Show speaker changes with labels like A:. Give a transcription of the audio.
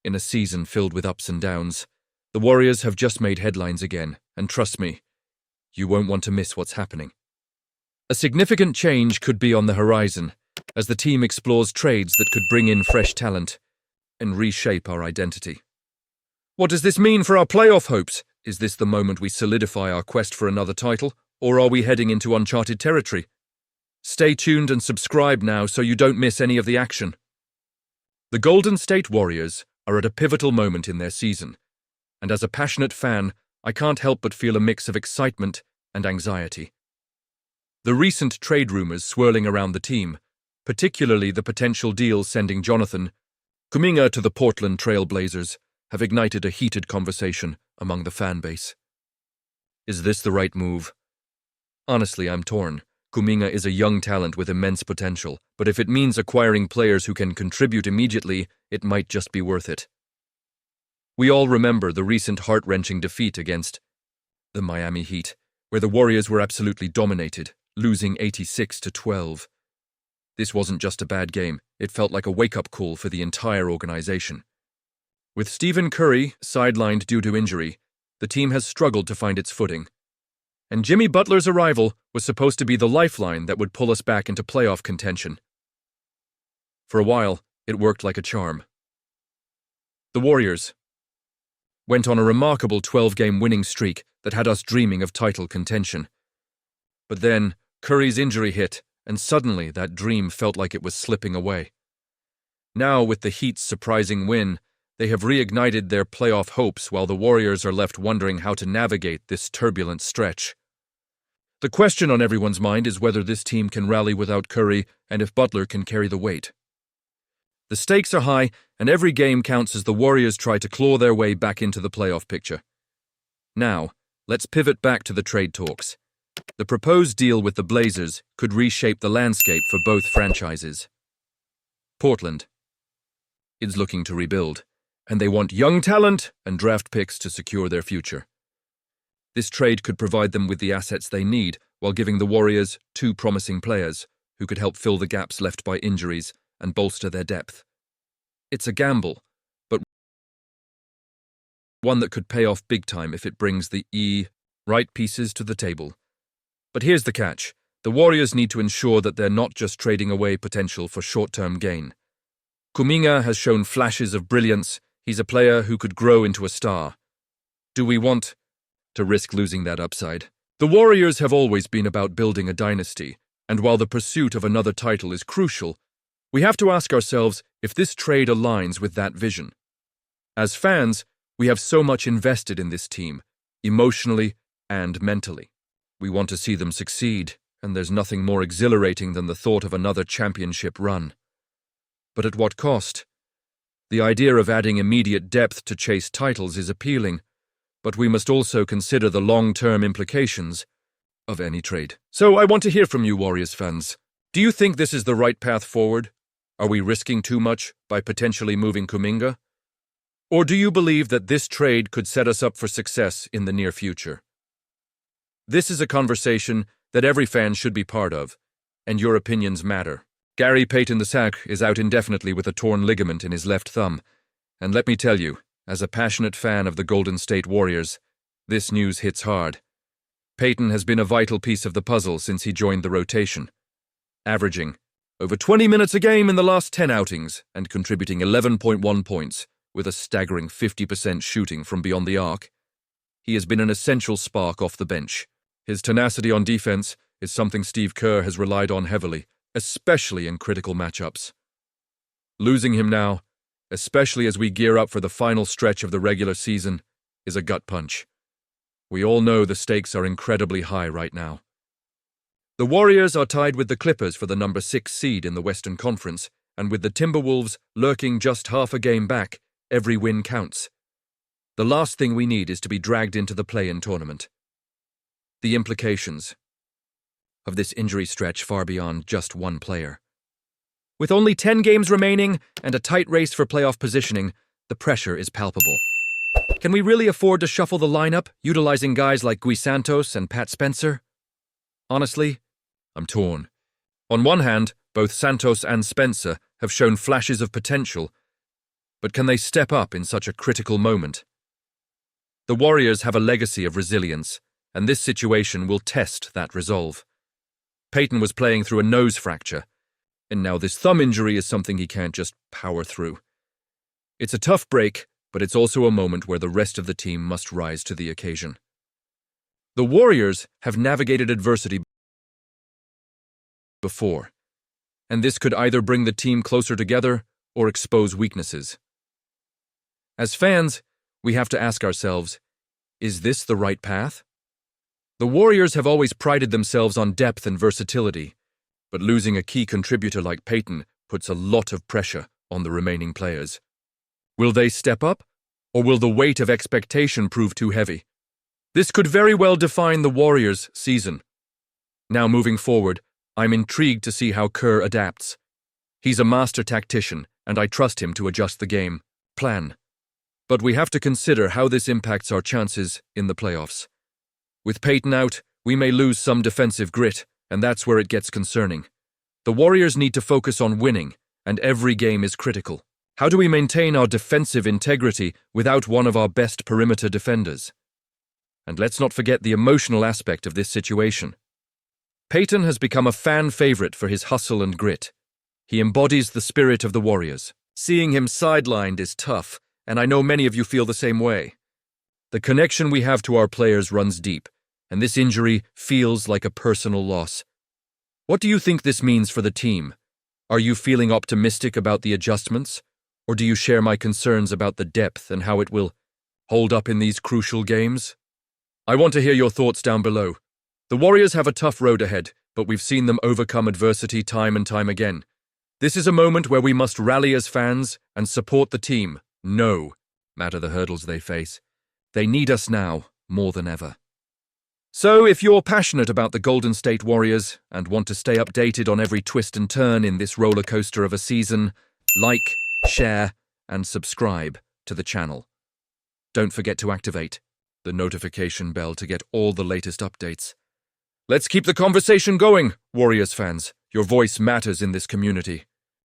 A: In a season filled with ups and downs, the Warriors have just made headlines again, and trust me, you won't want to miss what's happening. A significant change could be on the horizon as the team explores trades that could bring in fresh talent and reshape our identity. What does this mean for our playoff hopes? Is this the moment we solidify our quest for another title, or are we heading into uncharted territory? Stay tuned and subscribe now so you don't miss any of the action. The Golden State Warriors are at a pivotal moment in their season, and as a passionate fan, I can't help but feel a mix of excitement and anxiety. The recent trade rumors swirling around the team, particularly the potential deal sending Jonathan Kuminga to the Portland Trail Blazers, have ignited a heated conversation among the fan base. Is this the right move? Honestly, I'm torn. Kuminga is a young talent with immense potential, but if it means acquiring players who can contribute immediately, it might just be worth it. We all remember the recent heart-wrenching defeat against the Miami Heat, where the Warriors were absolutely dominated, losing 86-12. This wasn't just a bad game, it felt like a wake-up call for the entire organization. With Stephen Curry sidelined due to injury, the team has struggled to find its footing. And Jimmy Butler's arrival was supposed to be the lifeline that would pull us back into playoff contention. For a while, it worked like a charm. The Warriors went on a remarkable 12-game winning streak that had us dreaming of title contention. But then, Curry's injury hit, and suddenly that dream felt like it was slipping away. Now, with the Heat's surprising win, they have reignited their playoff hopes while the Warriors are left wondering how to navigate this turbulent stretch. The question on everyone's mind is whether this team can rally without Curry and if Butler can carry the weight. The stakes are high, and every game counts as the Warriors try to claw their way back into the playoff picture. Now, let's pivot back to the trade talks. The proposed deal with the Blazers could reshape the landscape for both franchises. Portland is looking to rebuild, and they want young talent and draft picks to secure their future. This trade could provide them with the assets they need while giving the Warriors two promising players who could help fill the gaps left by injuries and bolster their depth. It's a gamble, but one that could pay off big time if it brings the right pieces to the table. But here's the catch. The Warriors need to ensure that they're not just trading away potential for short-term gain. Kuminga has shown flashes of brilliance. He's a player who could grow into a star. Do we want to risk losing that upside? The Warriors have always been about building a dynasty, and while the pursuit of another title is crucial, we have to ask ourselves if this trade aligns with that vision. As fans, we have so much invested in this team, emotionally and mentally. We want to see them succeed, and there's nothing more exhilarating than the thought of another championship run. But at what cost? The idea of adding immediate depth to chase titles is appealing, but we must also consider the long-term implications of any trade. So I want to hear from you, Warriors fans. Do you think this is the right path forward? Are we risking too much by potentially moving Kuminga? Or do you believe that this trade could set us up for success in the near future? This is a conversation that every fan should be part of, and your opinions matter. Gary Payton II is out indefinitely with a torn ligament in his left thumb, and let me tell you, as a passionate fan of the Golden State Warriors, this news hits hard. Payton has been a vital piece of the puzzle since he joined the rotation, averaging over 20 minutes a game in the last 10 outings and contributing 11.1 points with a staggering 50% shooting from beyond the arc. He has been an essential spark off the bench. His tenacity on defense is something Steve Kerr has relied on heavily, especially in critical matchups. Losing him now, especially as we gear up for the final stretch of the regular season, is a gut punch. We all know the stakes are incredibly high right now. The Warriors are tied with the Clippers for the number 6 seed in the Western Conference, and with the Timberwolves lurking just half a game back, every win counts. The last thing we need is to be dragged into the play-in tournament. The implications of this injury stretch far beyond just one player. With only 10 games remaining and a tight race for playoff positioning, the pressure is palpable. Can we really afford to shuffle the lineup, utilizing guys like Gui Santos and Pat Spencer? Honestly, I'm torn. On one hand, both Santos and Spencer have shown flashes of potential, But can they step up in such a critical moment? The Warriors have a legacy of resilience, and this situation will test that resolve. Payton was playing through a nose fracture, and now this thumb injury is something he can't just power through. It's a tough break, but it's also a moment where the rest of the team must rise to the occasion. The Warriors have navigated adversity before, and this could either bring the team closer together or expose weaknesses. As fans, we have to ask ourselves, is this the right path? The Warriors have always prided themselves on depth and versatility, but losing a key contributor like Payton puts a lot of pressure on the remaining players. Will they step up, or will the weight of expectation prove too heavy? This could very well define the Warriors' season. Now moving forward, I'm intrigued to see how Kerr adapts. He's a master tactician, and I trust him to adjust the game plan. But we have to consider how this impacts our chances in the playoffs. With Payton out, we may lose some defensive grit, and that's where it gets concerning. The Warriors need to focus on winning, and every game is critical. How do we maintain our defensive integrity without one of our best perimeter defenders? And let's not forget the emotional aspect of this situation. Payton has become a fan favorite for his hustle and grit. He embodies the spirit of the Warriors. Seeing him sidelined is tough, and I know many of you feel the same way. The connection we have to our players runs deep, and this injury feels like a personal loss. What do you think this means for the team? Are you feeling optimistic about the adjustments, or do you share my concerns about the depth and how it will hold up in these crucial games? I want to hear your thoughts down below. The Warriors have a tough road ahead, but we've seen them overcome adversity time and time again. This is a moment where we must rally as fans and support the team. No matter the hurdles they face. They need us now more than ever. So, if you're passionate about the Golden State Warriors and want to stay updated on every twist and turn in this roller coaster of a season, like, share, and subscribe to the channel. Don't forget to activate the notification bell to get all the latest updates. Let's keep the conversation going, Warriors fans. Your voice matters in this community.